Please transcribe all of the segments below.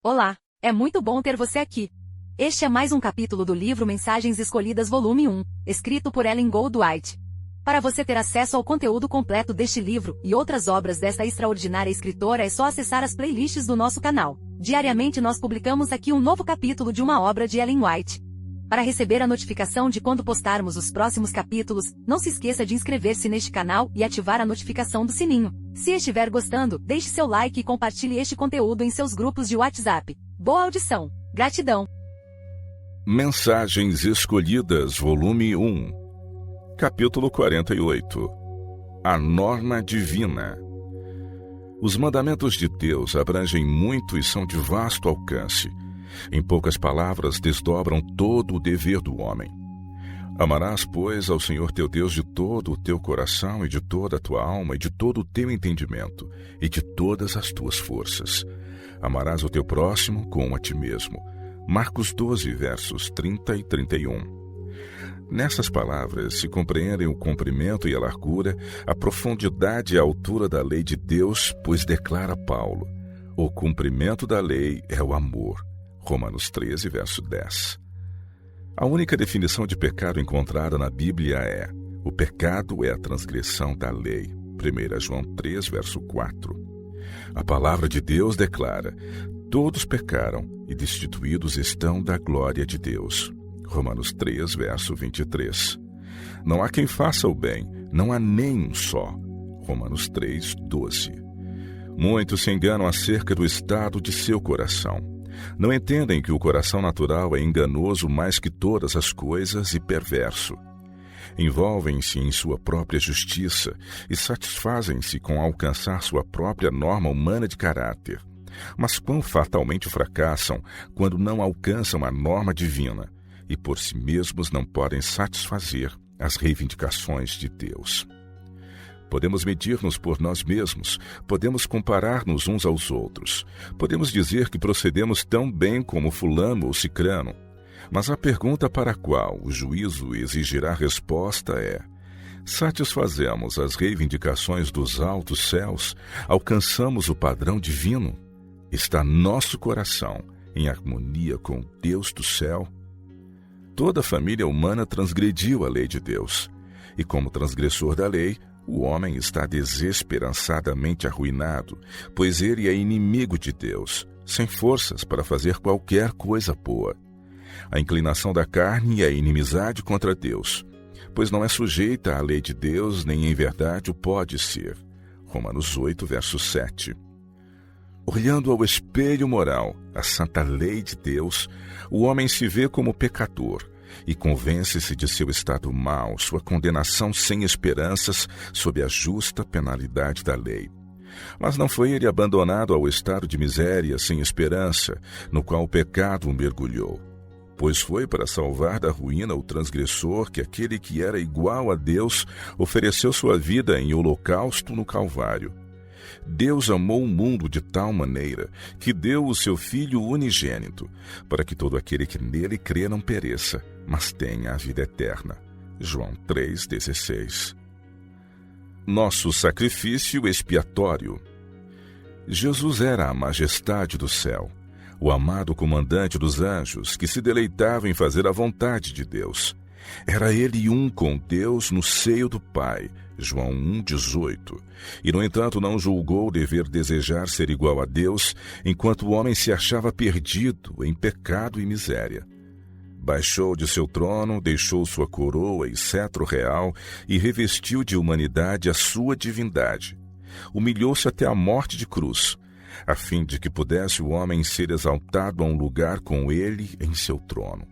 Olá, é muito bom ter você aqui. Este é mais um capítulo do livro Mensagens Escolhidas Volume 1, escrito por Ellen Goldwhite. Para você ter acesso ao conteúdo completo deste livro e outras obras desta extraordinária escritora é só acessar as playlists do nosso canal. Diariamente nós publicamos aqui um novo capítulo de uma obra de Ellen White. Para receber a notificação de quando postarmos os próximos capítulos, não se esqueça de inscrever-se neste canal e ativar a notificação do sininho. Se estiver gostando, deixe seu like e compartilhe este conteúdo em seus grupos de WhatsApp. Boa audição! Gratidão! Mensagens Escolhidas, Volume 1, Capítulo 48. A Norma Divina. Os mandamentos de Deus abrangem muito e são de vasto alcance. Em poucas palavras, desdobram todo o dever do homem. Amarás, pois, ao Senhor teu Deus de todo o teu coração e de toda a tua alma e de todo o teu entendimento e de todas as tuas forças. Amarás o teu próximo como a ti mesmo. Marcos 12, versos 30 e 31. Nessas palavras se compreendem o comprimento e a largura, a profundidade e a altura da lei de Deus, pois declara Paulo: o cumprimento da lei é o amor. Romanos 13, verso 10. A única definição de pecado encontrada na Bíblia é: o pecado é a transgressão da lei. 1 João 3, verso 4. A palavra de Deus declara: todos pecaram e destituídos estão da glória de Deus. Romanos 3, verso 23. Não há quem faça o bem, não há nem um só. Romanos 3, 12. Muitos se enganam acerca do estado de seu coração. Não entendem que o coração natural é enganoso mais que todas as coisas e perverso. Envolvem-se em sua própria justiça e satisfazem-se com alcançar sua própria norma humana de caráter. Mas quão fatalmente fracassam quando não alcançam a norma divina e por si mesmos não podem satisfazer as reivindicações de Deus. Podemos medir-nos por nós mesmos, podemos comparar-nos uns aos outros, podemos dizer que procedemos tão bem como fulano ou cicrano, mas a pergunta para a qual o juízo exigirá resposta é: satisfazemos as reivindicações dos altos céus? Alcançamos o padrão divino? Está nosso coração em harmonia com Deus do céu? Toda a família humana transgrediu a lei de Deus, e como transgressor da lei, o homem está desesperançadamente arruinado, pois ele é inimigo de Deus, sem forças para fazer qualquer coisa boa. A inclinação da carne é a inimizade contra Deus, pois não é sujeita à lei de Deus, nem em verdade o pode ser. Romanos 8, verso 7. Olhando ao espelho moral, a santa lei de Deus, o homem se vê como pecador e convence-se de seu estado mau, sua condenação sem esperanças sob a justa penalidade da lei. Mas não foi ele abandonado ao estado de miséria sem esperança, no qual o pecado o mergulhou. Pois foi para salvar da ruína o transgressor que aquele que era igual a Deus ofereceu sua vida em holocausto no Calvário. Deus amou o mundo de tal maneira que deu o seu Filho unigênito, para que todo aquele que nele crê não pereça, mas tenha a vida eterna. João 3,16. Nosso sacrifício expiatório. Jesus era a majestade do céu, o amado comandante dos anjos que se deleitava em fazer a vontade de Deus. Era ele um com Deus no seio do Pai, João 1,18. E, no entanto, não julgou dever desejar ser igual a Deus, enquanto o homem se achava perdido em pecado e miséria. Baixou de seu trono, deixou sua coroa e cetro real e revestiu de humanidade a sua divindade. Humilhou-se até a morte de cruz, a fim de que pudesse o homem ser exaltado a um lugar com ele em seu trono.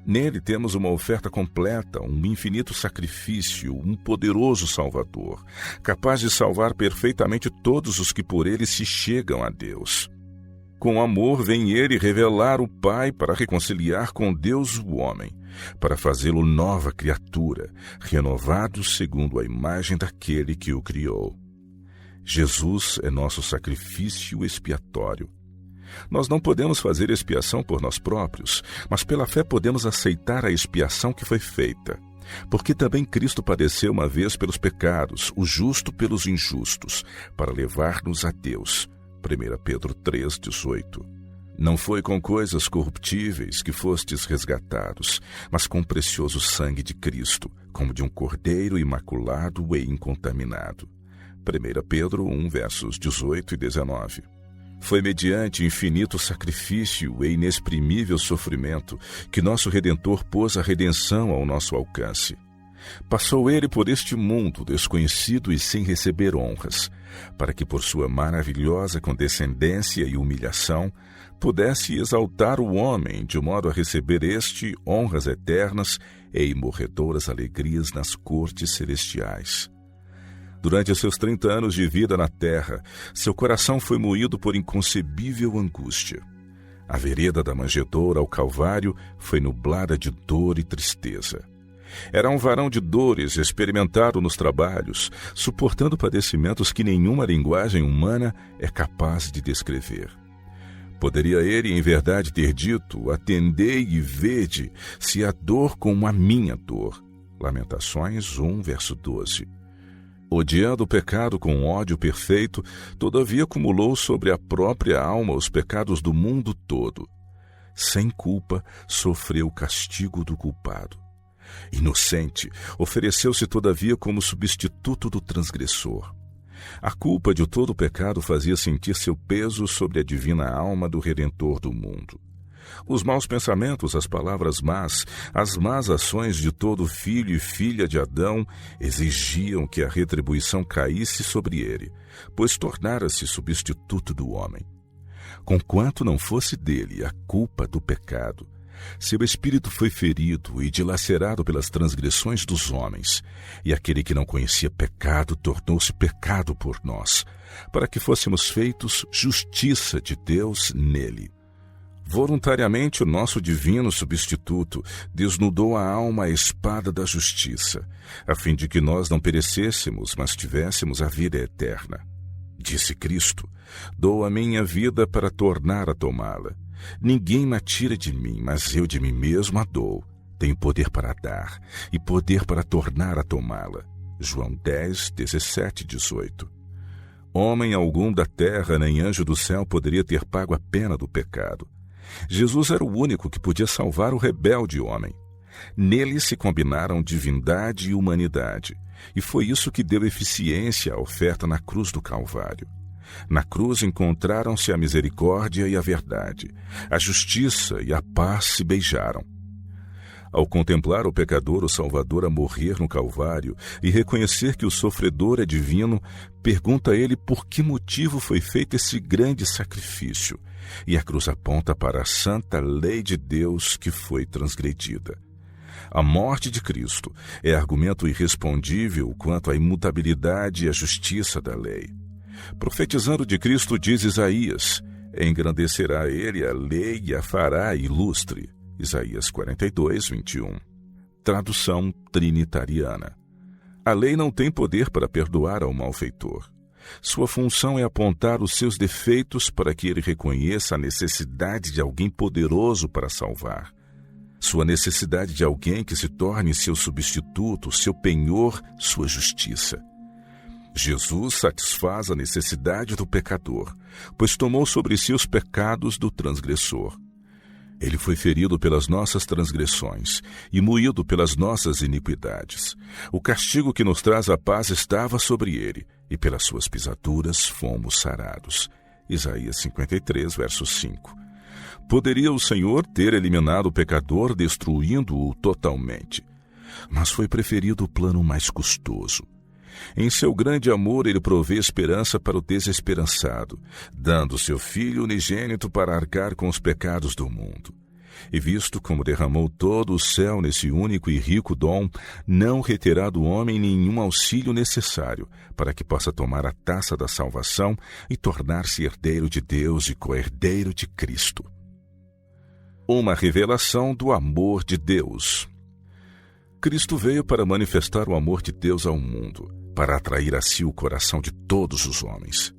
Nele temos uma oferta completa, um infinito sacrifício, um poderoso Salvador, capaz de salvar perfeitamente todos os que por ele se chegam a Deus. Com amor vem ele revelar o Pai para reconciliar com Deus o homem, para fazê-lo nova criatura, renovado segundo a imagem daquele que o criou. Jesus é nosso sacrifício expiatório. Nós não podemos fazer expiação por nós próprios, mas pela fé podemos aceitar a expiação que foi feita. Porque também Cristo padeceu uma vez pelos pecados, o justo pelos injustos, para levar-nos a Deus. 1 Pedro 3,18. Não foi com coisas corruptíveis que fostes resgatados, mas com o precioso sangue de Cristo, como de um cordeiro imaculado e incontaminado. 1 Pedro 1, versos 18 e 19. Foi mediante infinito sacrifício e inexprimível sofrimento que nosso Redentor pôs a redenção ao nosso alcance. Passou ele por este mundo desconhecido e sem receber honras, para que por sua maravilhosa condescendência e humilhação pudesse exaltar o homem de modo a receber este honras eternas e imorredouras alegrias nas cortes celestiais. Durante seus 30 anos de vida na terra, seu coração foi moído por inconcebível angústia. A vereda da manjedoura ao Calvário foi nublada de dor e tristeza. Era um varão de dores, experimentado nos trabalhos, suportando padecimentos que nenhuma linguagem humana é capaz de descrever. Poderia ele, em verdade, ter dito: atendei e vede se há dor como a minha dor. Lamentações 1, verso 12. Odiando o pecado com ódio perfeito, todavia acumulou sobre a própria alma os pecados do mundo todo. Sem culpa, sofreu o castigo do culpado. Inocente, ofereceu-se todavia como substituto do transgressor. A culpa de todo o pecado fazia sentir seu peso sobre a divina alma do Redentor do mundo. Os maus pensamentos, as palavras más, as más ações de todo filho e filha de Adão exigiam que a retribuição caísse sobre ele, pois tornara-se substituto do homem. Conquanto não fosse dele a culpa do pecado, seu espírito foi ferido e dilacerado pelas transgressões dos homens, e aquele que não conhecia pecado tornou-se pecado por nós, para que fôssemos feitos justiça de Deus nele. Voluntariamente, o nosso divino substituto desnudou a alma à espada da justiça, a fim de que nós não perecêssemos, mas tivéssemos a vida eterna. Disse Cristo: dou a minha vida para tornar a tomá-la. Ninguém me tira de mim, mas eu de mim mesmo a dou. Tenho poder para dar e poder para tornar a tomá-la. João 10, 17, 18. Homem algum da terra nem anjo do céu poderia ter pago a pena do pecado. Jesus era o único que podia salvar o rebelde homem. Nele se combinaram divindade e humanidade, e foi isso que deu eficiência à oferta na cruz do Calvário. Na cruz encontraram-se a misericórdia e a verdade, a justiça e a paz se beijaram. Ao contemplar o pecador, o Salvador, a morrer no Calvário e reconhecer que o sofredor é divino, pergunta a ele por que motivo foi feito esse grande sacrifício, e a cruz aponta para a santa lei de Deus que foi transgredida. A morte de Cristo é argumento irrespondível quanto à imutabilidade e à justiça da lei. Profetizando de Cristo, diz Isaías: engrandecerá ele a lei e a fará ilustre. Isaías 42, 21. Tradução trinitariana. A lei não tem poder para perdoar ao malfeitor. Sua função é apontar os seus defeitos para que ele reconheça a necessidade de alguém poderoso para salvar. Sua necessidade de alguém que se torne seu substituto, seu penhor, sua justiça. Jesus satisfaz a necessidade do pecador, pois tomou sobre si os pecados do transgressor. Ele foi ferido pelas nossas transgressões e moído pelas nossas iniquidades. O castigo que nos traz a paz estava sobre ele, e pelas suas pisaduras fomos sarados. Isaías 53, verso 5. Poderia o Senhor ter eliminado o pecador, destruindo-o totalmente, mas foi preferido o plano mais custoso. Em seu grande amor, ele provê esperança para o desesperançado, dando seu Filho unigênito para arcar com os pecados do mundo. E visto como derramou todo o céu nesse único e rico dom, não reterá do homem nenhum auxílio necessário para que possa tomar a taça da salvação e tornar-se herdeiro de Deus e co-herdeiro de Cristo. Uma revelação do amor de Deus. Cristo veio para manifestar o amor de Deus ao mundo, para atrair a si o coração de todos os homens.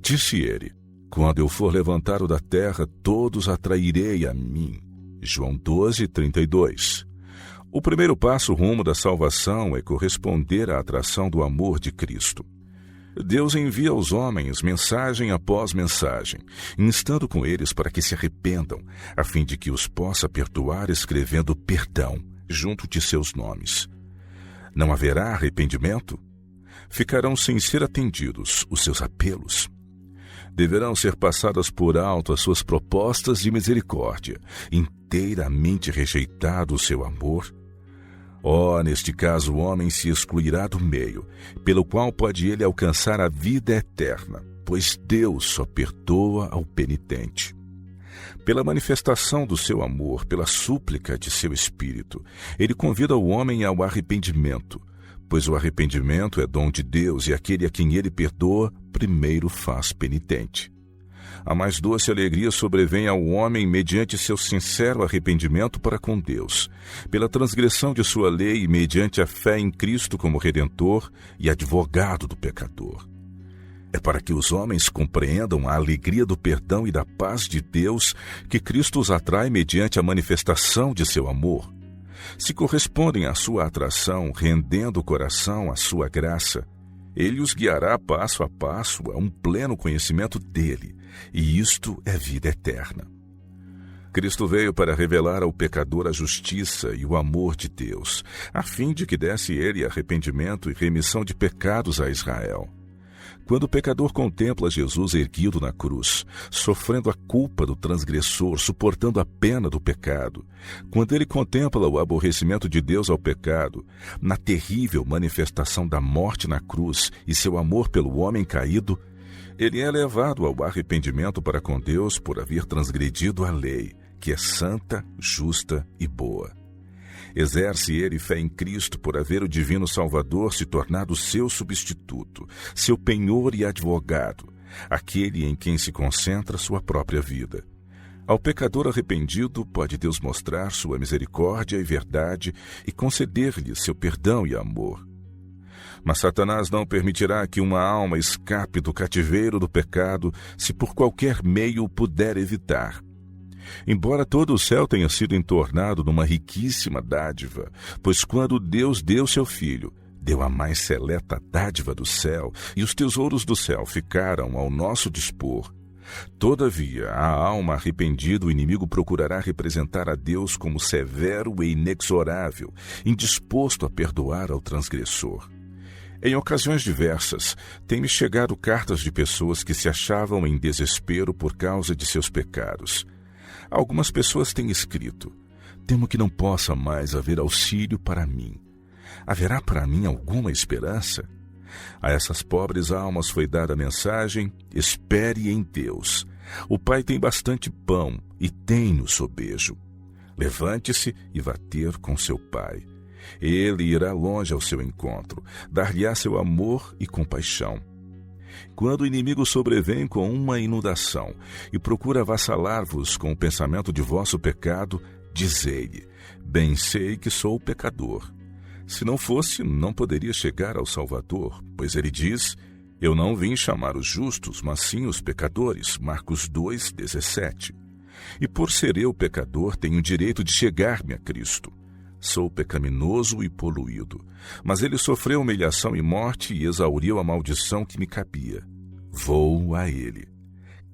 Disse ele: quando eu for levantado da terra, todos atrairei a mim. João 12, 32. O primeiro passo rumo da salvação é corresponder à atração do amor de Cristo. Deus envia aos homens mensagem após mensagem, instando com eles para que se arrependam, a fim de que os possa perdoar escrevendo perdão junto de seus nomes. Não haverá arrependimento? Ficarão sem ser atendidos os seus apelos. Deverão ser passadas por alto as suas propostas de misericórdia, inteiramente rejeitado o seu amor. Neste caso o homem se excluirá do meio, pelo qual pode ele alcançar a vida eterna, pois Deus só perdoa ao penitente. Pela manifestação do seu amor, pela súplica de seu Espírito, ele convida o homem ao arrependimento, pois o arrependimento é dom de Deus e aquele a quem ele perdoa, primeiro faz penitente. A mais doce alegria sobrevém ao homem mediante seu sincero arrependimento para com Deus, pela transgressão de sua lei e mediante a fé em Cristo como Redentor e advogado do pecador. É para que os homens compreendam a alegria do perdão e da paz de Deus que Cristo os atrai mediante a manifestação de seu amor. Se correspondem à sua atração, rendendo o coração à sua graça, ele os guiará passo a passo a um pleno conhecimento dele, e isto é vida eterna. Cristo veio para revelar ao pecador a justiça e o amor de Deus, a fim de que desse ele arrependimento e remissão de pecados a Israel. Quando o pecador contempla Jesus erguido na cruz, sofrendo a culpa do transgressor, suportando a pena do pecado, quando ele contempla o aborrecimento de Deus ao pecado, na terrível manifestação da morte na cruz e seu amor pelo homem caído, ele é levado ao arrependimento para com Deus por haver transgredido a lei, que é santa, justa e boa. Exerce ele fé em Cristo por haver o divino Salvador se tornado seu substituto, seu penhor e advogado, aquele em quem se concentra sua própria vida. Ao pecador arrependido pode Deus mostrar sua misericórdia e verdade e conceder-lhe seu perdão e amor. Mas Satanás não permitirá que uma alma escape do cativeiro do pecado se por qualquer meio o puder evitar. Embora todo o céu tenha sido entornado numa riquíssima dádiva, pois quando Deus deu seu Filho, deu a mais seleta dádiva do céu, e os tesouros do céu ficaram ao nosso dispor. Todavia, a alma arrependida, o inimigo procurará representar a Deus como severo e inexorável, indisposto a perdoar ao transgressor. Em ocasiões diversas, tem-me chegado cartas de pessoas que se achavam em desespero por causa de seus pecados. Algumas pessoas têm escrito: temo que não possa mais haver auxílio para mim. Haverá para mim alguma esperança? A essas pobres almas foi dada a mensagem: espere em Deus. O Pai tem bastante pão e tem-no sobejo. Levante-se e vá ter com seu Pai. Ele irá longe ao seu encontro, dar-lhe-á seu amor e compaixão. Quando o inimigo sobrevém com uma inundação e procura avassalar-vos com o pensamento de vosso pecado, dizei-lhe: bem sei que sou pecador. Se não fosse, não poderia chegar ao Salvador, pois ele diz: eu não vim chamar os justos, mas sim os pecadores. Marcos 2:17. E por ser eu pecador, tenho direito de chegar-me a Cristo. Sou pecaminoso e poluído, mas ele sofreu humilhação e morte e exauriu a maldição que me cabia. Vou a ele.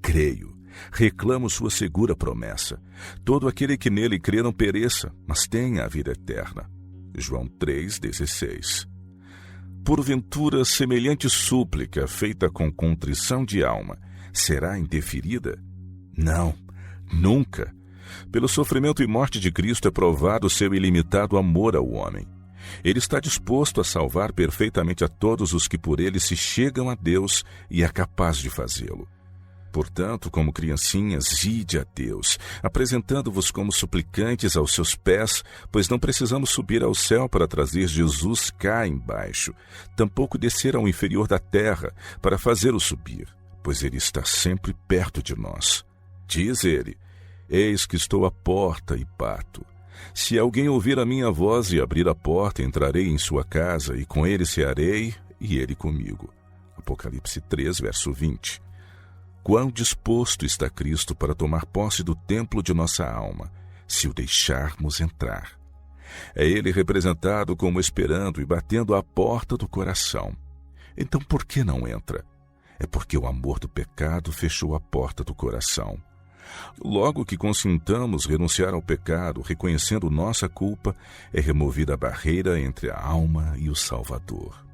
Creio, reclamo sua segura promessa. Todo aquele que nele crê não pereça, mas tenha a vida eterna. João 3:16. Porventura, semelhante súplica feita com contrição de alma será indeferida? Não, nunca. Pelo sofrimento e morte de Cristo é provado o seu ilimitado amor ao homem. Ele está disposto a salvar perfeitamente a todos os que por ele se chegam a Deus e é capaz de fazê-lo. Portanto, como criancinhas, ide a Deus, apresentando-vos como suplicantes aos seus pés, pois não precisamos subir ao céu para trazer Jesus cá embaixo, tampouco descer ao inferior da terra para fazê-lo subir, pois ele está sempre perto de nós. Diz ele: eis que estou à porta e bato. Se alguém ouvir a minha voz e abrir a porta, entrarei em sua casa, e com ele cearei, e ele comigo. Apocalipse 3, verso 20. Quão disposto está Cristo para tomar posse do templo de nossa alma, se o deixarmos entrar. É ele representado como esperando e batendo à porta do coração. Então por que não entra? É porque o amor do pecado fechou a porta do coração. Logo que consintamos renunciar ao pecado, reconhecendo nossa culpa, é removida a barreira entre a alma e o Salvador.